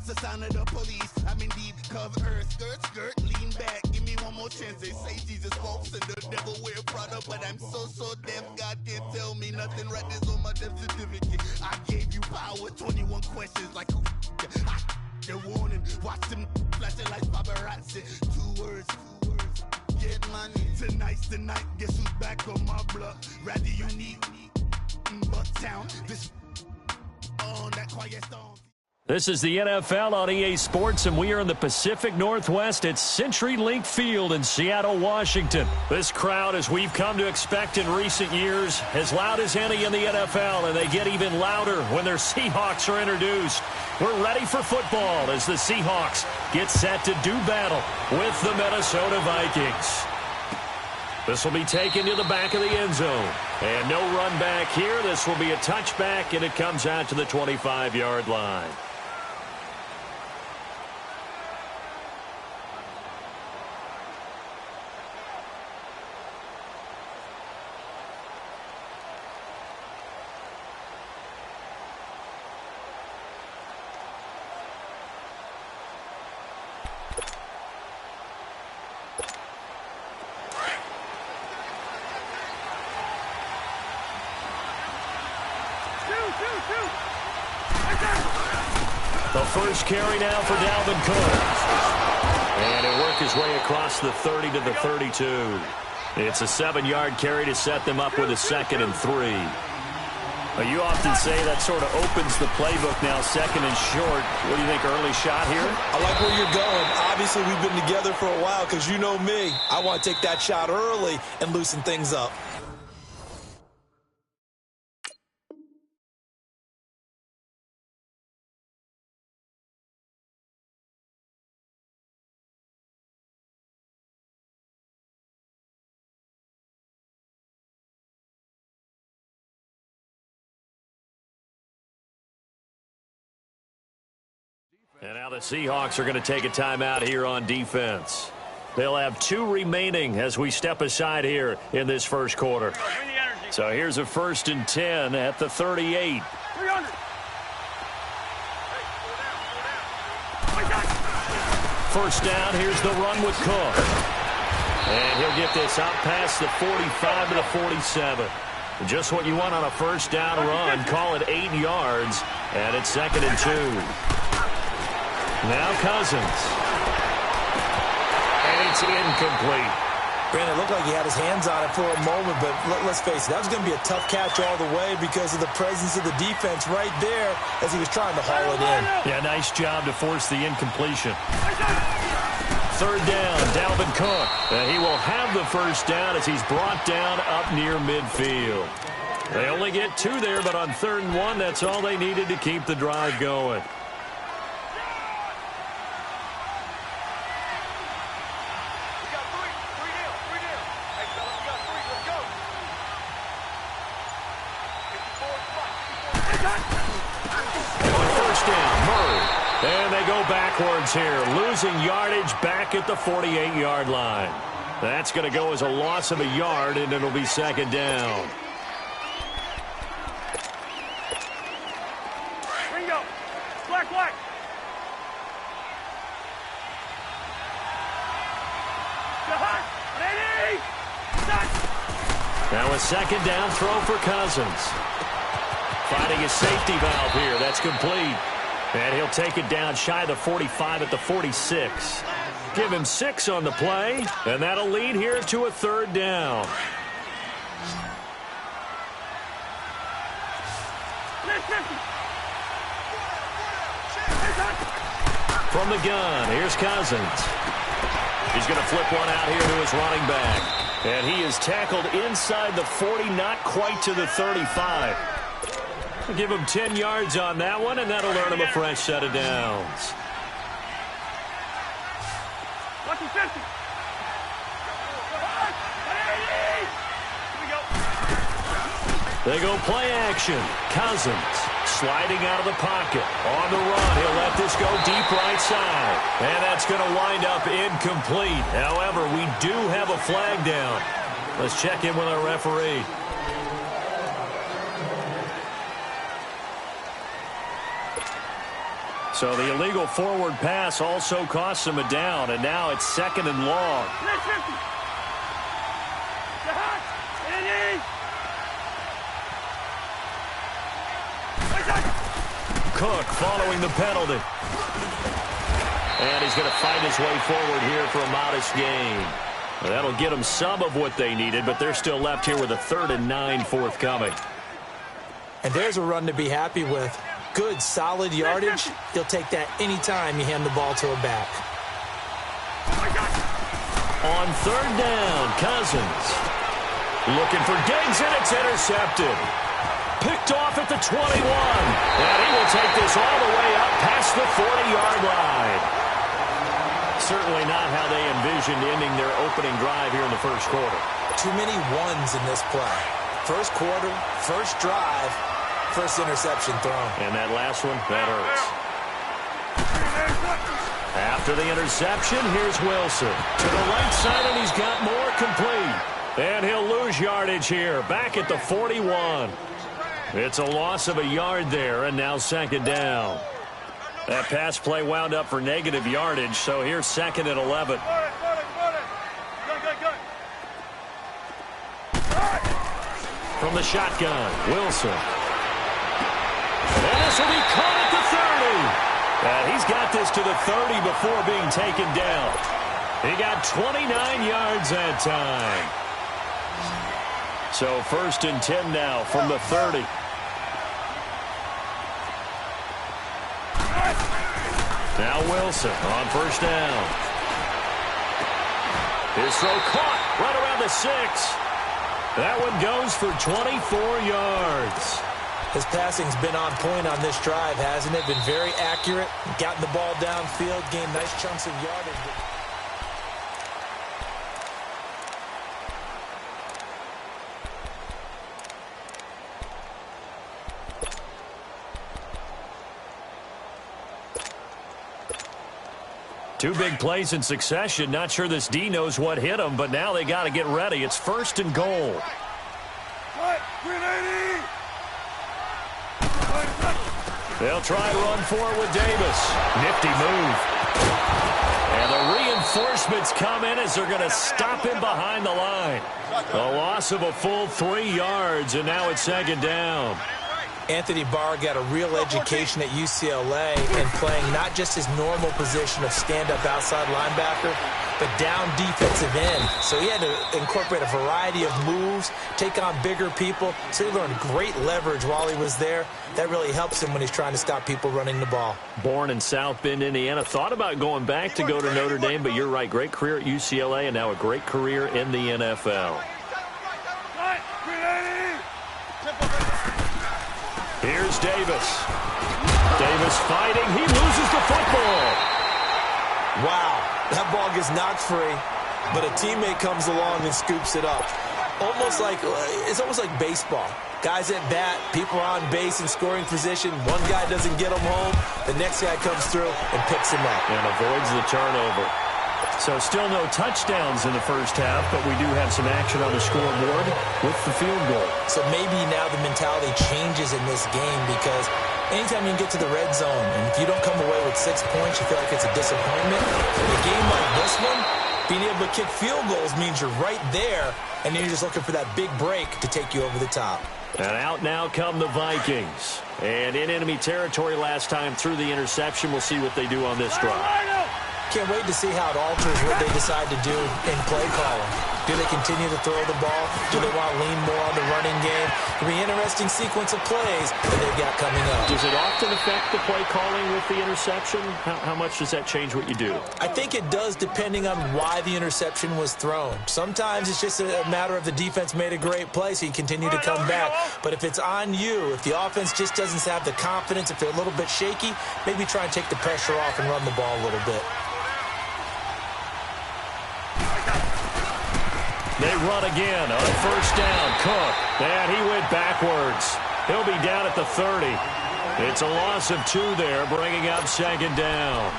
That's the sign of the police. I'm indeed cover earth, skirt, lean back. Give me one more chance. They say Jesus walks and the devil wear Prada, but I'm so deaf. God can't tell me nothing. Right there's on my death certificate. I gave you power. 21 questions like who the warning. Watch them flashing like paparazzi. Two words. Get money. Tonight's the night. Guess who's back on my block? Rather unique. Bucktown. This on that quiet storm. This is the NFL on EA Sports, and we are in the Pacific Northwest at CenturyLink Field in Seattle, Washington. This crowd, as we've come to expect in recent years, as loud as any in the NFL, and they get even louder when their Seahawks are introduced. We're ready for football as the Seahawks get set to do battle with the Minnesota Vikings. This will be taken to the back of the end zone. And no run back here. This will be a touchback, and it comes out to the 25-yard line. The first carry now for Dalvin Cook. And he'll work his way across the 30 to the 32. It's a 7-yard carry to set them up with a 2nd and 3. Well, you often say that sort of opens the playbook now, 2nd and short. What do you think, early shot here? I like where you're going. Obviously, we've been together for a while because you know me. I want to take that shot early and loosen things up. And now the Seahawks are going to take a timeout here on defense. They'll have 2 remaining as we step aside here in this first quarter. So here's a 1st and 10 at the 38. 300. First down, here's the run with Cook. And he'll get this out past the 45 to the 47. Just what you want on a first down run. Call it 8 yards. And it's 2nd and 2. Now Cousins. And it's incomplete. Brandon, it looked like he had his hands on it for a moment, but let's face it, that was going to be a tough catch all the way because of the presence of the defense right there as he was trying to haul it in. Yeah, nice job to force the incompletion. 3rd down, Dalvin Cook. And he will have the first down as he's brought down up near midfield. They only get 2 there, but on 3rd and 1, that's all they needed to keep the drive going. And they go backwards here, losing yardage back at the 48-yard line. That's going to go as a loss of a yard, and it'll be 2nd down. Ringo, black. Now a 2nd down throw for Cousins. Finding a safety valve here. That's complete. And he'll take it down shy of the 45 at the 46. Give him 6 on the play, and that'll lead here to a 3rd down. From the gun, here's Cousins. He's going to flip one out here to his running back. And he is tackled inside the 40, not quite to the 35. We'll give him 10 yards on that one, and that'll earn him a fresh set of downs. They go play action. Cousins sliding out of the pocket. On the run, he'll let this go deep right side. And that's going to wind up incomplete. However, we do have a flag down. Let's check in with our referee. So the illegal forward pass also costs him a down, and now it's 2nd and long. Cook following the penalty. And he's going to fight his way forward here for a modest gain. Well, that'll get them some of what they needed, but they're still left here with a 3rd and 9 forthcoming. And there's a run to be happy with. Good, solid yardage. He'll take that anytime you hand the ball to a back. On 3rd down, Cousins. Looking for Diggs, and it's intercepted. Picked off at the 21. And he will take this all the way up past the 40-yard line. Certainly not how they envisioned ending their opening drive here in the first quarter. Too many ones in this play. First quarter, first drive, first interception thrown. And that last one, that hurts. After the interception, here's Wilson. To the right side, and he's got more complete. And he'll lose yardage here, back at the 41. It's a loss of a yard there, and now 2nd down. That pass play wound up for negative yardage, so here's 2nd and 11. From the shotgun, Wilson. And this will be caught at the 30. And he's got this to the 30 before being taken down. He got 29 yards that time. So 1st and 10 now from the 30. Now Wilson on 1st down. His throw caught right around the 6. That one goes for 24 yards. His passing's been on point on this drive, hasn't it? Been very accurate. Gotten the ball downfield, gained nice chunks of yardage. Two big plays in succession. Not sure this D knows what hit him, but now they got to get ready. It's 1st and goal. They'll try to run forward with Davis. Nifty move. And the reinforcements come in as they're going to stop him behind the line. A loss of a full 3 yards, and now it's 2nd down. Anthony Barr got a real education at UCLA in playing not just his normal position of stand-up outside linebacker, but down defensive end. So he had to incorporate a variety of moves, take on bigger people. So he learned great leverage while he was there. That really helps him when he's trying to stop people running the ball. Born in South Bend, Indiana. Thought about going back to go to Notre Dame, but you're right. Great career at UCLA and now a great career in the NFL. Here's Davis. Davis fighting. He loses the football. Wow. That ball gets knocked free, but a teammate comes along and scoops it up. It's almost like baseball. Guys at bat, people are on base in scoring position. One guy doesn't get him home. The next guy comes through and picks him up. And avoids the turnover. So still no touchdowns in the first half, but we do have some action on the scoreboard with the field goal. So maybe now the mentality changes in this game because anytime you can get to the red zone, and if you don't come away with 6 points, you feel like it's a disappointment. In a game like this one, being able to kick field goals means you're right there, and then you're just looking for that big break to take you over the top. And out now come the Vikings. And in enemy territory last time through the interception. We'll see what they do on this drive. Can't wait to see how it alters what they decide to do in play calling. Do they continue to throw the ball? Do they want to lean more on the running game? It'll be an interesting sequence of plays that they've got coming up. Does it often affect the play calling with the interception? How much does that change what you do? I think it does depending on why the interception was thrown. Sometimes it's just a matter of the defense made a great play, so you continue to come back. But if it's on you, if the offense just doesn't have the confidence, if they're a little bit shaky, maybe try and take the pressure off and run the ball a little bit. They run again on 1st down. Cook. And he went backwards. He'll be down at the 30. It's a loss of 2 there, bringing up 2nd down.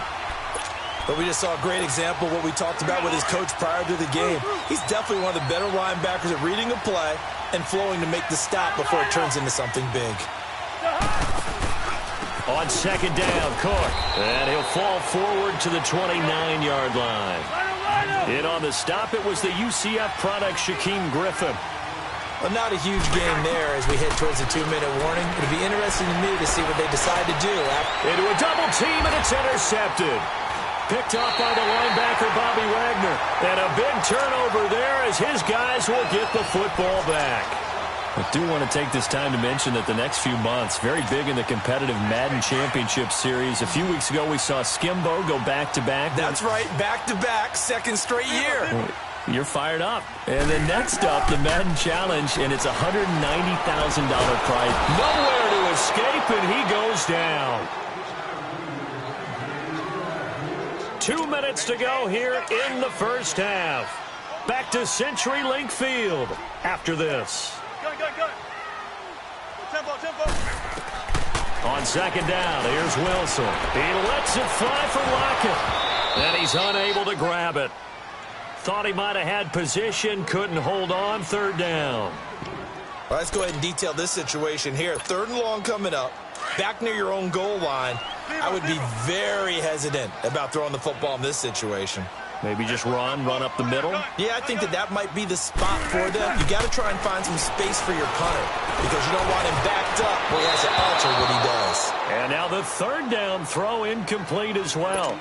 But we just saw a great example of what we talked about with his coach prior to the game. He's definitely one of the better linebackers at reading a play and flowing to make the stop before it turns into something big. On second down, Cook. And he'll fall forward to the 29-yard line. In on the stop, it was the UCF product, Shaquem Griffin. Well, not a huge game there as we head towards the 2-minute warning. It'll be interesting to me to see what they decide to do. Into a double team, and it's intercepted. Picked off by the linebacker, Bobby Wagner. And a big turnover there as his guys will get the football back. I do want to take this time to mention that the next few months, very big in the competitive Madden Championship Series. A few weeks ago, we saw Skimbo go back-to-back. That's right, back-to-back, second straight year. You're fired up. And then next up, the Madden Challenge, and it's a $190,000 prize. Nowhere to escape, and he goes down. 2 minutes to go here in the first half. Back to CenturyLink Field after this. Go. Tempo. On second down, here's Wilson. He lets it fly for Lockett. And he's unable to grab it. Thought he might have had position, couldn't hold on. Third down. Well, let's go ahead and detail this situation here. 3rd and long coming up. Back near your own goal line. I would be very hesitant about throwing the football in this situation. Maybe just run up the middle. Yeah, I think that might be the spot for them. You got to try and find some space for your punter because you don't want him backed up where he has to alter what he does. And now the 3rd down throw incomplete as well.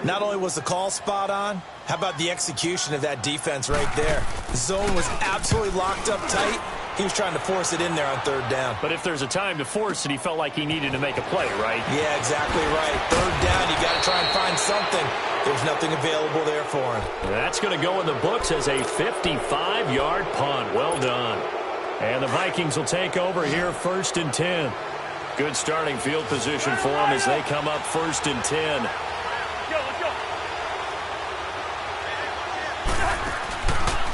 Not only was the call spot on, how about the execution of that defense right there? The zone was absolutely locked up tight. He was trying to force it in there on 3rd down. But if there's a time to force it, he felt like he needed to make a play, right? Yeah, exactly right. 3rd down, you got to try and find something. There's nothing available there for him. That's going to go in the books as a 55-yard punt. Well done. And the Vikings will take over here 1st and 10. Good starting field position for them as they come up 1st and 10. Let's go.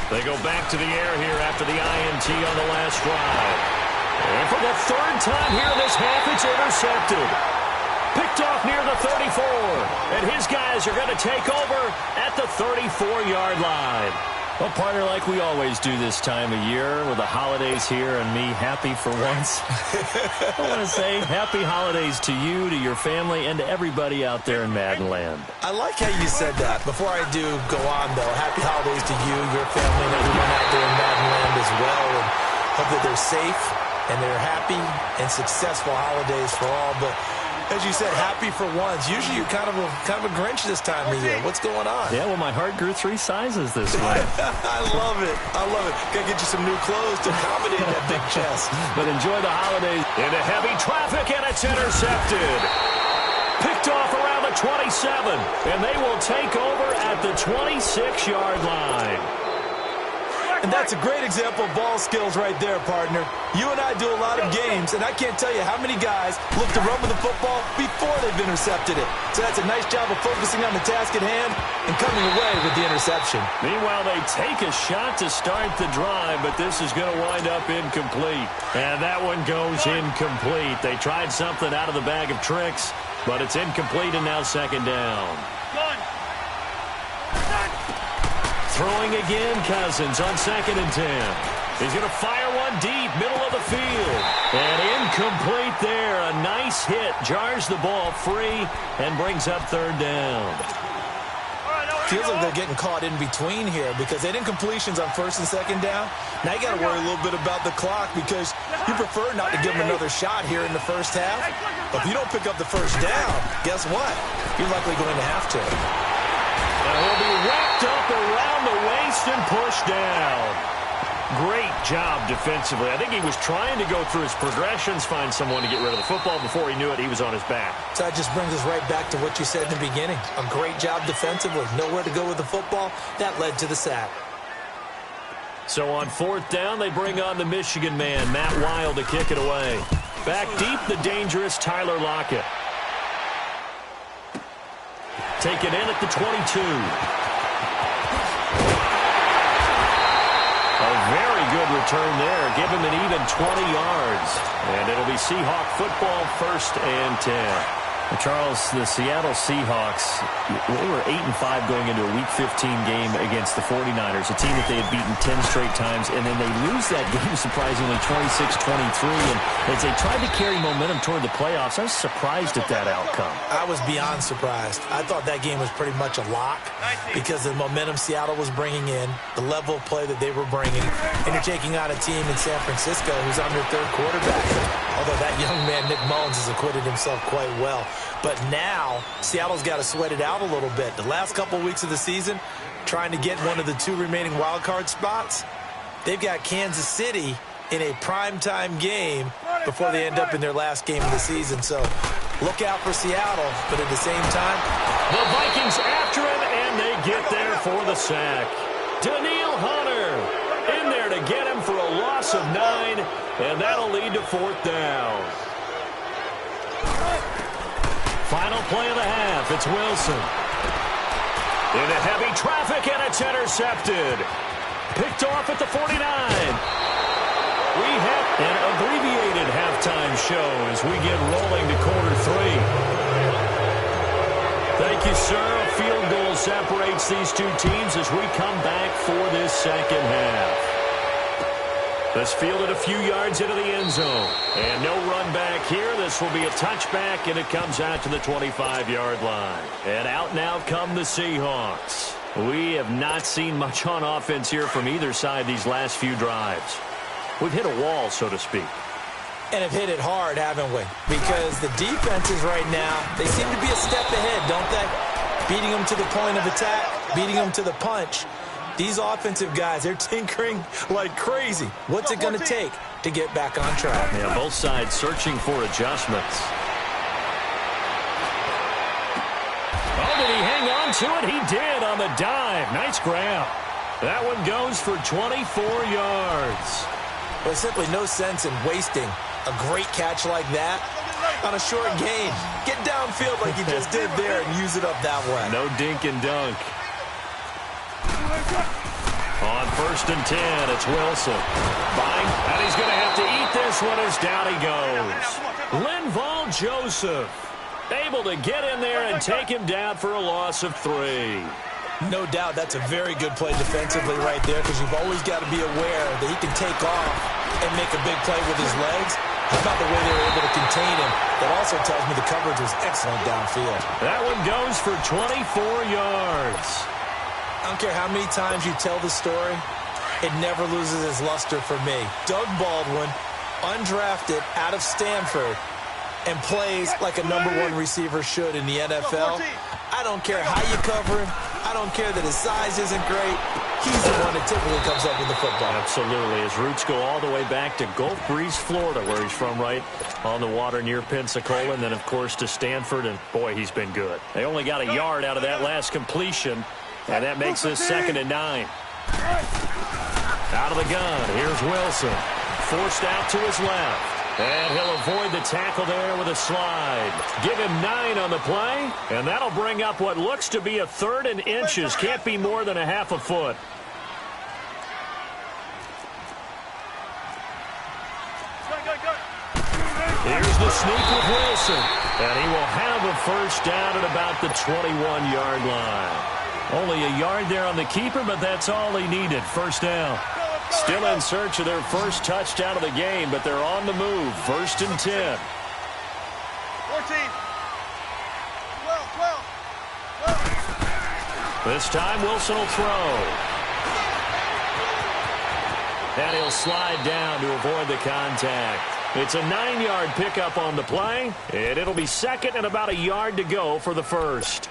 They go back to the air here after the INT on the last drive. And for the 3rd time here in this half, it's intercepted. Picked off near the 34. And his guys are going to take over at the 34-yard line. Well, partner, like we always do this time of year with the holidays here and me happy for once. I want to say happy holidays to you, to your family, and to everybody out there in Maddenland. I like how you said that. Before I do go on, though, happy holidays to you, your family, and everyone out there in Maddenland as well. And hope that they're safe and they're happy and successful holidays for all. But as you said, happy for once. Usually you're kind of a Grinch this time of year. What's going on? Yeah, well, my heart grew 3 sizes this month. I love it. Gotta get you some new clothes to accommodate that big chest. But enjoy the holidays. Into heavy traffic, and it's intercepted. Picked off around the 27, and they will take over at the 26-yard line. And that's a great example of ball skills right there, partner. You and I do a lot of games, and I can't tell you how many guys look to run with the football before they've intercepted it. So that's a nice job of focusing on the task at hand and coming away with the interception. Meanwhile, they take a shot to start the drive, but this is going to wind up incomplete. And that one goes incomplete. They tried something out of the bag of tricks, but it's incomplete, and now 2nd down. Throwing again, Cousins on 2nd and 10. He's going to fire one deep, middle of the field. And incomplete there. A nice hit. Jars the ball free and brings up 3rd down. Feels like they're getting caught in between here because they didn't completions on 1st and 2nd down. Now you got to worry a little bit about the clock because you prefer not to give them another shot here in the first half. But if you don't pick up the 1st down, guess what? You're likely going to have to. And he'll be wrapped up around the waist and pushed down. Great job defensively. I think he was trying to go through his progressions, find someone to get rid of the football. Before he knew it, he was on his back. So that just brings us right back to what you said in the beginning. A great job defensively. Nowhere to go with the football. That led to the sack. So on 4th down, they bring on the Michigan man, Matt Wild, to kick it away. Back deep, the dangerous Tyler Lockett. Taken in at the 22. A very good return there. Give him an even 20 yards. And it'll be Seahawk football 1st and 10. Charles, the Seattle Seahawks, they were 8-5 going into a Week 15 game against the 49ers, a team that they had beaten 10 straight times, and then they lose that game surprisingly 26-23. And as they tried to carry momentum toward the playoffs, I was surprised at that outcome. I was beyond surprised. I thought that game was pretty much a lock because of the momentum Seattle was bringing in, the level of play that they were bringing, and you're taking on a team in San Francisco who's on their third quarterback. Although that young man, Nick Mullins, has acquitted himself quite well. But now, Seattle's got to sweat it out a little bit. The last couple weeks of the season, trying to get one of the 2 remaining wild card spots, they've got Kansas City in a primetime game before they end up in their last game of the season. So look out for Seattle, but at the same time, the Vikings after him, and they get there for the sack. Daniil Hunter in there to get him for a loss of 9, and that'll lead to 4th down. Final play of the half. It's Wilson. Into heavy traffic, and it's intercepted. Picked off at the 49. We have an abbreviated halftime show as we get rolling to quarter 3. Thank you, sir. A field goal separates these two teams as we come back for this second half. This fielded a few yards into the end zone. And no run back here. This will be a touchback, and it comes out to the 25-yard line. And out now come the Seahawks. We have not seen much on offense here from either side these last few drives. We've hit a wall, so to speak. And have hit it hard, haven't we? Because the defenses right now, they seem to be a step ahead, don't they? Beating them to the point of attack, beating them to the punch. These offensive guys, they're tinkering like crazy. What's it going to take to get back on track? Yeah, both sides searching for adjustments. Oh, did he hang on to it? He did on the dive. Nice grab. That one goes for 24 yards. There's simply no sense in wasting a great catch like that on a short gain. Get downfield like he just did there and use it up that way. No dink and dunk. On 1st and 10, it's Wilson. And he's going to have to eat this one as down he goes. Linval Joseph able to get in there and take him down for a loss of 3. No doubt that's a very good play defensively right there because you've always got to be aware that he can take off and make a big play with his legs. How about the way they were able to contain him? That also tells me the coverage was excellent downfield. That one goes for 24 yards. I don't care how many times you tell the story, it never loses its luster for me. Doug Baldwin, undrafted out of Stanford, and plays like a #1 receiver should in the NFL. I don't care how you cover him. I don't care that his size isn't great. He's the one that typically comes up with the football. Absolutely. His roots go all the way back to Gulf Breeze, Florida, where he's from, right on the water near Pensacola, and then, of course, to Stanford, and, boy, he's been good. They only got a yard out of that last completion, and that makes this 2nd and 9. Out of the gun, here's Wilson. Forced out to his left. And he'll avoid the tackle there with a slide. Give him 9 on the play, and that'll bring up what looks to be a 3rd and inches. Can't be more than a half a foot. Here's the sneak with Wilson. And he will have a 1st down at about the 21-yard line. Only a yard there on the keeper, but that's all he needed. 1st down. Still in search of their first touchdown of the game, but they're on the move. 1st and 10. 14. 12. This time Wilson will throw. And he'll slide down to avoid the contact. It's a 9-yard pickup on the play, and it'll be 2nd and about a yard to go for the 1st.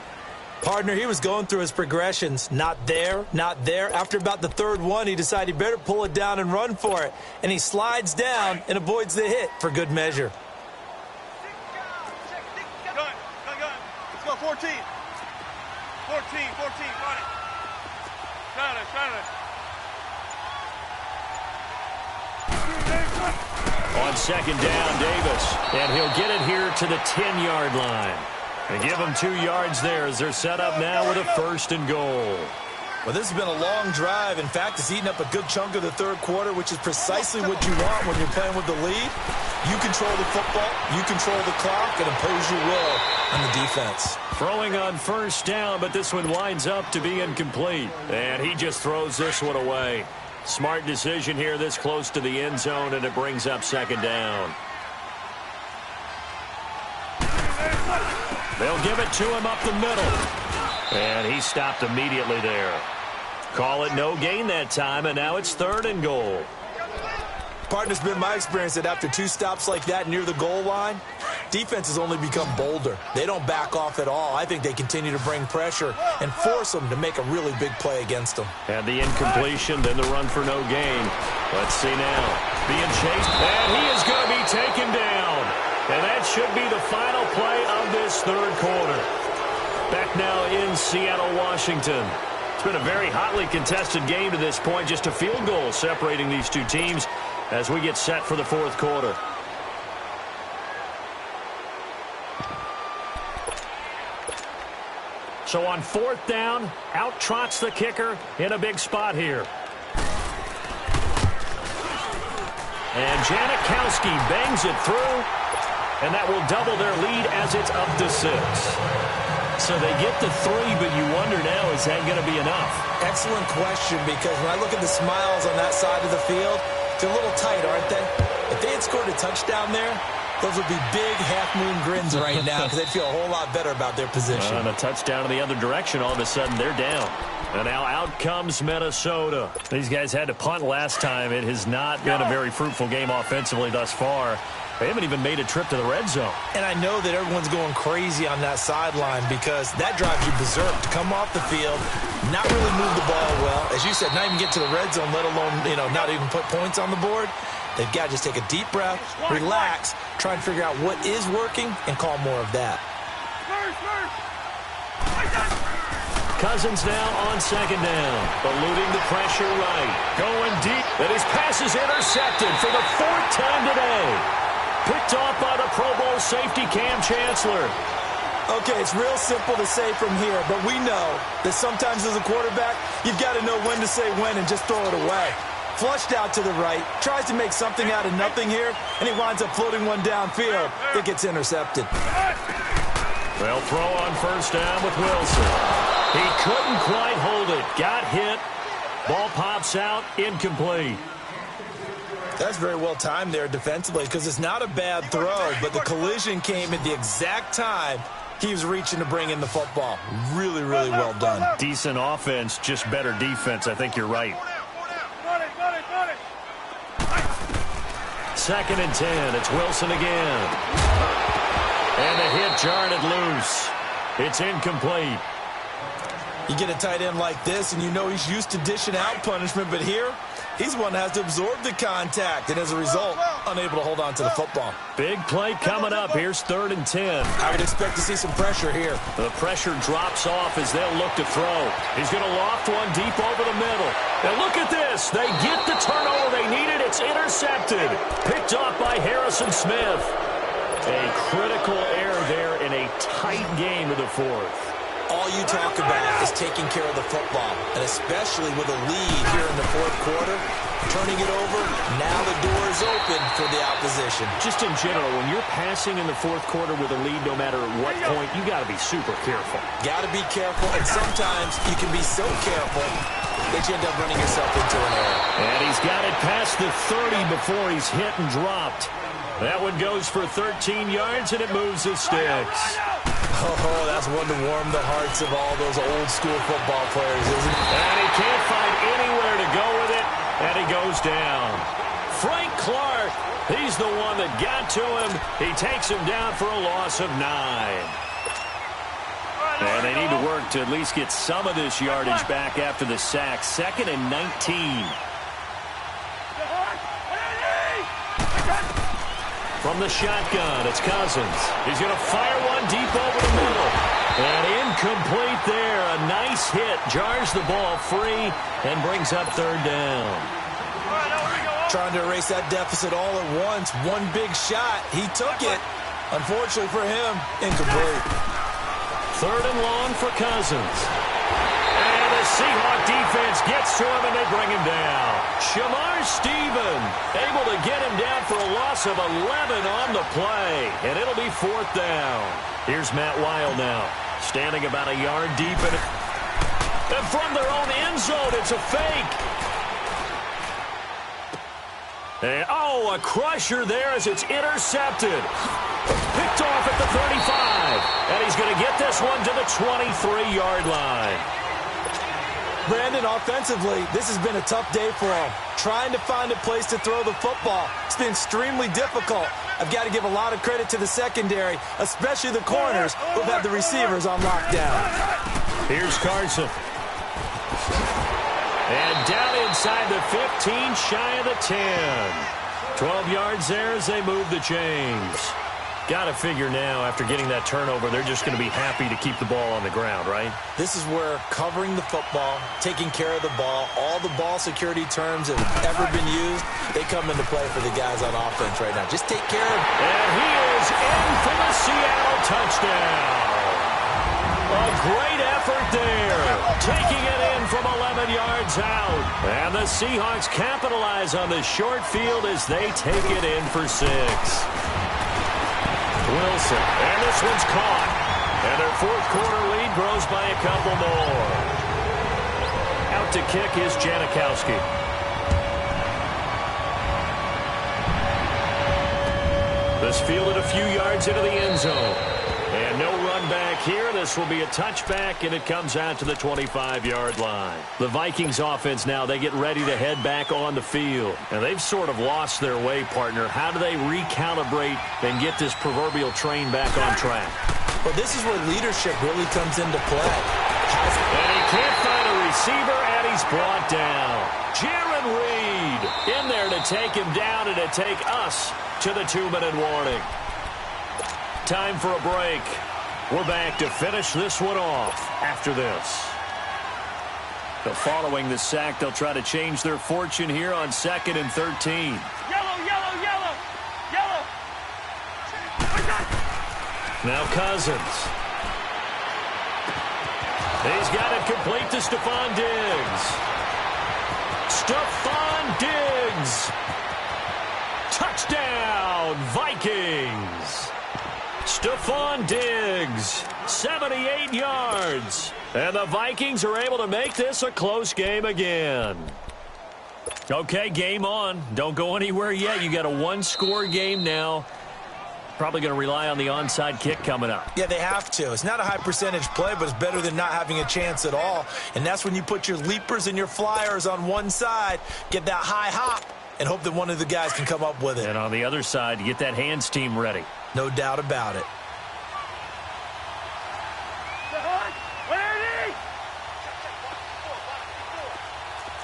Partner, he was going through his progressions. Not there, not there. After about the 3rd one, he decided he better pull it down and run for it. And he slides down and avoids the hit for good measure. Gun. Let's go, 14. 14, got it. Try it. On 2nd down, Davis. And he'll get it here to the 10-yard line. And give them 2 yards there as they're set up now with a 1st and goal. Well, this has been a long drive. In fact, it's eaten up a good chunk of the third quarter, which is precisely what you want when you're playing with the lead. You control the football, you control the clock, and impose your will on the defense. Throwing on first down, but this one winds up to be incomplete. And he just throws this one away. Smart decision here this close to the end zone, and it brings up second down. They'll give it to him up the middle. And he stopped immediately there. Call it no gain that time, and now it's 3rd and goal. Partner, it's been my experience that after 2 stops like that near the goal line, defenses only become bolder. They don't back off at all. I think they continue to bring pressure and force them to make a really big play against them. And the incompletion, then the run for no gain. Let's see now. Being chased, and he is going to be taken down. And that should be the final play of this third quarter. Back now in Seattle, Washington. It's been a very hotly contested game to this point. Just a field goal separating these two teams as we get set for the fourth quarter. So on 4th down, out trots the kicker in a big spot here. And Janikowski bangs it through, and that will double their lead as it's up to 6. So they get the 3, but you wonder now, is that going to be enough? Excellent question, because when I look at the smiles on that side of the field, they're a little tight, aren't they? If they had scored a touchdown there, those would be big half-moon grins right now because they'd feel a whole lot better about their position. And a touchdown in the other direction, all of a sudden they're down. And now out comes Minnesota. These guys had to punt last time. It has not been a very fruitful game offensively thus far. They haven't even made a trip to the red zone. And I know that everyone's going crazy on that sideline because that drives you berserk to come off the field, not really move the ball well. As you said, not even get to the red zone, let alone, not even put points on the board. They've got to just take a deep breath, relax, try and figure out what is working, and call more of that. Cousins now on 2nd down, eluding the pressure right. Going deep, and his pass is intercepted for the 4th time today. Picked off by the Pro Bowl safety Cam Chancellor. Okay, it's real simple to say from here, but we know that sometimes as a quarterback, you've got to know when to say when and just throw it away. Flushed out to the right, tries to make something out of nothing here, and he winds up floating one downfield that gets intercepted. They'll throw on 1st down with Wilson. He couldn't quite hold it. Got hit. Ball pops out, incomplete. That's very well timed there defensively because it's not a bad throw, but the collision came at the exact time he was reaching to bring in the football. Really, really well done. Decent offense, just better defense. I think you're right. 2nd and 10. It's Wilson again. And the hit jarred it loose. It's incomplete. You get a tight end like this, and you know he's used to dishing out punishment, but here, he's one that has to absorb the contact, and as a result, unable to hold on to the football. Big play coming up. Here's 3rd and 10. I would expect to see some pressure here. The pressure drops off as they'll look to throw. He's going to loft one deep over the middle. And look at this. They get the turnover they needed. It's intercepted. Picked off by Harrison Smith. A critical error there in a tight game of the 4th. All you talk about is taking care of the football, and especially with a lead here in the 4th quarter, turning it over, now the door is open for the opposition. Just in general, when you're passing in the 4th quarter with a lead, no matter what point, you got to be super careful. Got to be careful, and sometimes you can be so careful that you end up running yourself into an error. And he's got it past the 30 before he's hit and dropped. That one goes for 13 yards, and it moves the sticks. Oh, that's one to warm the hearts of all those old-school football players, isn't it? And he can't find anywhere to go with it, and he goes down. Frank Clark, he's the one that got to him. He takes him down for a loss of 9. And they need to work to at least get some of this yardage back after the sack. 2nd and 19. From the shotgun, it's Cousins. He's going to fire one deep over the middle. And incomplete there. A nice hit. Jars the ball free and brings up 3rd down. Trying to erase that deficit all at once. One big shot. He took it. Unfortunately for him, incomplete. 3rd and long for Cousins. And a Seahawk defense gets to him, and they bring him down. Shamar Stephen able to get him down for a loss of 11 on the play, and it'll be 4th down. Here's Matt Weil now, standing about a yard deep. And from their own end zone, it's a fake. And, oh, a crusher there as it's intercepted. Picked off at the 35. And he's going to get this one to the 23-yard line. Brandon, offensively, this has been a tough day for him. Trying to find a place to throw the football. It's been extremely difficult. I've got to give a lot of credit to the secondary, especially the corners who've had the receivers on lockdown. Here's Carson. And down inside the 15, shy of the 10. 12 yards there as they move the chains. Got to figure now, after getting that turnover, they're just going to be happy to keep the ball on the ground, right? This is where covering the football, taking care of the ball, all the ball security terms that have ever been used, they come into play for the guys on offense right now. Just take care of it. And he is in for the Seattle touchdown. A great effort there, taking it in from 11 yards out. And the Seahawks capitalize on the short field as they take it in for 6. Wilson, and this one's caught. And their 4th quarter lead grows by a couple more. Out to kick is Janikowski. This fielded a few yards into the end zone. And no run back here. This will be a touchback, and it comes out to the 25-yard line. The Vikings offense now, they get ready to head back on the field. And they've sort of lost their way, partner. How do they recalibrate and get this proverbial train back on track? Well, this is where leadership really comes into play. And he can't find a receiver, and he's brought down. Jaron Reed in there to take him down and to take us to the 2-minute warning. Time for a break. We're back to finish this one off after this. So following the sack, they'll try to change their fortune here on 2nd and 13. Yellow, yellow, yellow, yellow. Now Cousins. He's got it complete to Stephon Diggs. Stephon Diggs. Touchdown, Vikings. Stephon Diggs, 78 yards. And the Vikings are able to make this a close game again. Okay, game on. Don't go anywhere yet. You got a 1-score game now. Probably going to rely on the onside kick coming up. Yeah, they have to. It's not a high percentage play, but it's better than not having a chance at all. And that's when you put your leapers and your flyers on one side, get that high hop, and hope that one of the guys can come up with it. And on the other side, get that hands team ready. No doubt about it.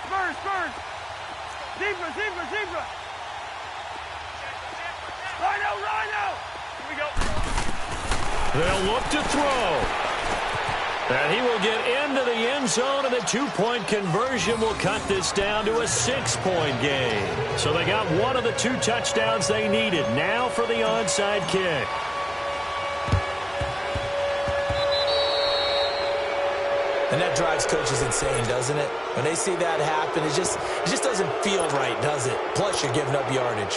Spurs. Zebra. Rhino. Here we go. They'll look to throw. And he will get into the end zone, and the 2-point conversion will cut this down to a 6-point game. So they got one of the 2 touchdowns they needed. Now for the onside kick. And that drives coaches insane, doesn't it? When they see that happen, it just doesn't feel right, does it? Plus, you're giving up yardage.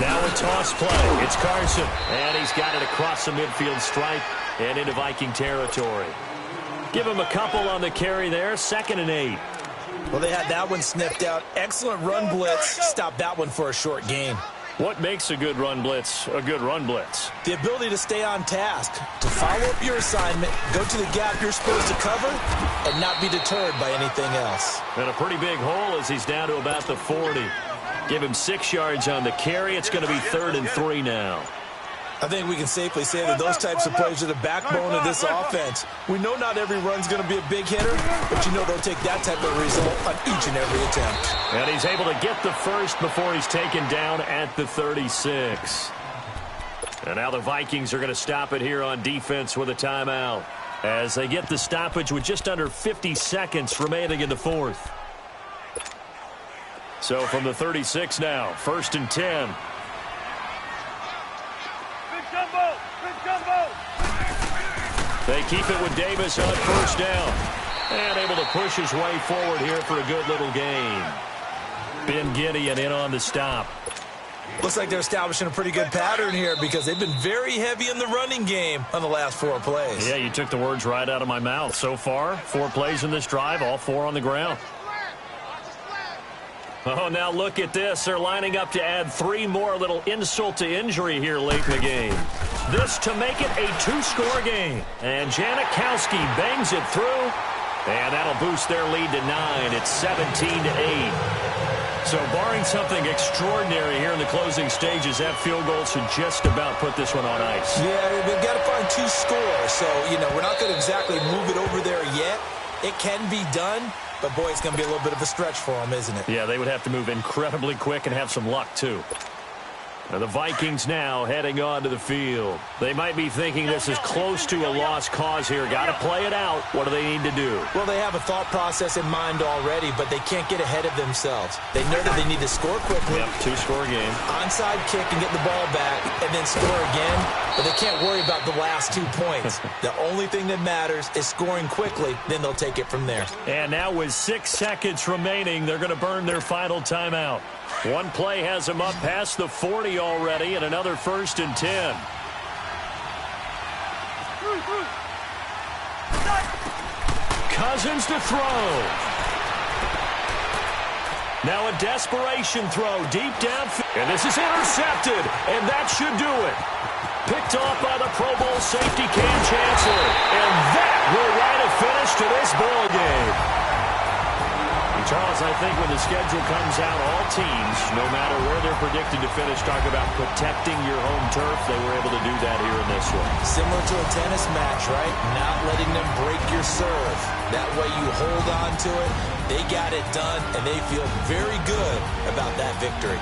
Now a toss play. It's Carson. And he's got it across the midfield stripe and into Viking territory. Give him a couple on the carry there. 2nd and 8. Well, they had that one sniffed out. Excellent run blitz. Stop that one for a short gain. What makes a good run blitz a good run blitz? The ability to stay on task, to follow up your assignment, go to the gap you're supposed to cover, and not be deterred by anything else. And a pretty big hole as he's down to about the 40. Give him 6 yards on the carry. It's going to be 3rd and 3 now. I think we can safely say that those types of plays are the backbone of this offense. We know not every run's going to be a big hitter, but you know they'll take that type of result on each and every attempt. And he's able to get the first before he's taken down at the 36. And now the Vikings are going to stop it here on defense with a timeout as they get the stoppage with just under 50 seconds remaining in the 4th. So from the 36 now, 1st and 10. Big jumbo! Big jumbo! They keep it with Davis on 1st down. And able to push his way forward here for a good little gain. Ben Gideon in on the stop. Looks like they're establishing a pretty good pattern here because they've been very heavy in the running game on the last 4 plays. Yeah, you took the words right out of my mouth. So far, 4 plays in this drive, all 4 on the ground. Oh, now look at this. They're lining up to add 3 more, little insult to injury here late in the game. This to make it a 2-score game. And Janikowski bangs it through. And that'll boost their lead to 9. It's 17-8. So barring something extraordinary here in the closing stages, that field goal should just about put this one on ice. Yeah, they've got to find 2 scores. So, we're not going to exactly move it over there yet. It can be done, but, boy, it's going to be a little bit of a stretch for them, isn't it? Yeah, they would have to move incredibly quick and have some luck, too. Now the Vikings now heading onto the field. They might be thinking this is close to a lost cause here. Got to play it out. What do they need to do? Well, they have a thought process in mind already, but they can't get ahead of themselves. They know that they need to score quickly. Yep, 2-score game. Onside kick and get the ball back and then score again, but they can't worry about the last 2 points. The only thing that matters is scoring quickly, then they'll take it from there. And now with 6 seconds remaining, they're going to burn their final timeout. One play has them up past the 40 already, and another 1st and 10. Cousins to throw. Now a desperation throw deep downfield. And this is intercepted, and that should do it. Picked off by the Pro Bowl safety Cam Chancellor. And that will write a finish to this ball game. Charles, I think when the schedule comes out, all teams, no matter where they're predicted to finish, talk about protecting your home turf. They were able to do that here in this one. Similar to a tennis match, right? Not letting them break your serve. That way you hold on to it. They got it done, and they feel very good about that victory.